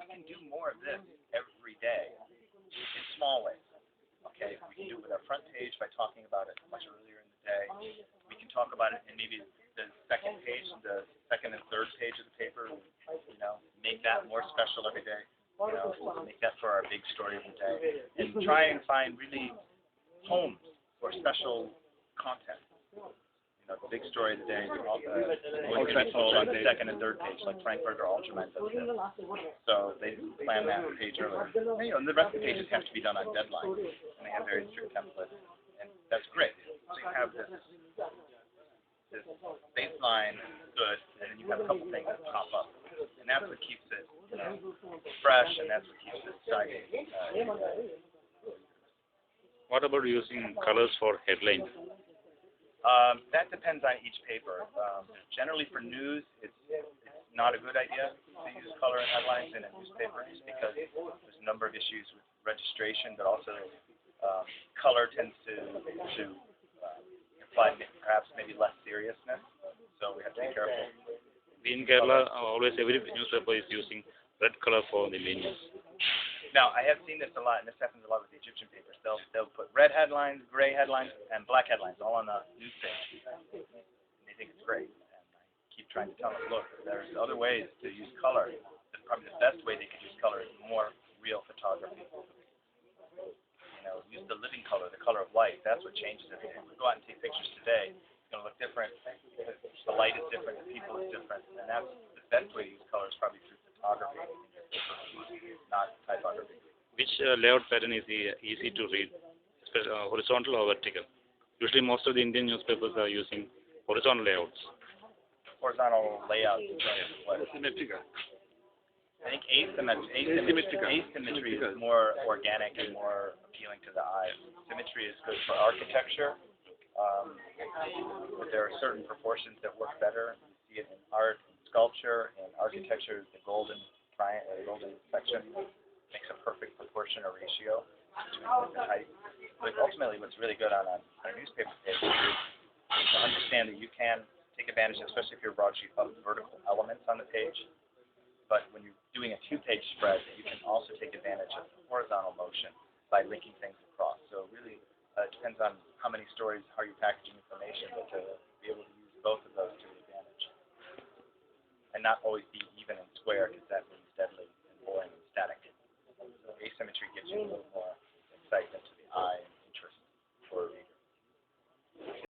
we can do more of this every day in small ways. Okay, we can do it with our front page by talking about it much earlier in the day. We can talk about it in maybe the second page, the second and third page of the paper. Make that more special every day. Make that for our big story of the day, and try and find really homes for special content. The big story of the day, always going to be told on the second and third page, like Frankfurt or Ultraman does it. So they plan that page earlier. And the rest of the pages have to be done on deadline, and they have very strict templates, and that's great. So you have this baseline good, and then you have a couple things that pop up, and that's what keeps it fresh, and that's what keeps it exciting. What about using colors for headlines? That depends on each paper. Generally for news, it's not a good idea to use color in headlines in a newspaper just because there's a number of issues with registration, but also color tends to imply perhaps maybe less seriousness, so we have to be careful. In Kerala, always every newspaper is using red color for the main news. Now, I have seen this a lot, and this happens a lot with the Egyptian papers. They'll put red headlines, gray headlines, and black headlines all on the news page. And they think it's great. And I keep trying to tell them, look, there's other ways to use color. Probably the best way they could use color is more real photography. Use the living color, the color of light. That's what changes everything. We go out and take pictures today, it's going to look different because the light is different, the people is different, and that's the best way to use color is probably through photography, not typography. Which layout pattern is easy to read, horizontal or vertical? Usually most of the Indian newspapers are using horizontal layouts. Horizontal layouts. Symmetrical. I think asymmetry is more organic and more appealing to the eye. Symmetry is good for architecture, but there are certain proportions that work better. You see it in art, sculpture, and architecture. The golden triangle, the golden section makes a perfect proportion or ratio between width and height. But ultimately, what's really good on a newspaper page is to understand that you can take advantage, especially if you're a broadsheet, of vertical elements on the page. But when you're doing a two-page spread, you can also take advantage of horizontal motion by linking things across. So really, it depends on how many stories, how you're packaging information, but to be able to use both of those to your advantage. And not always be even and square, because that means deadly and boring and static. So asymmetry gives you a little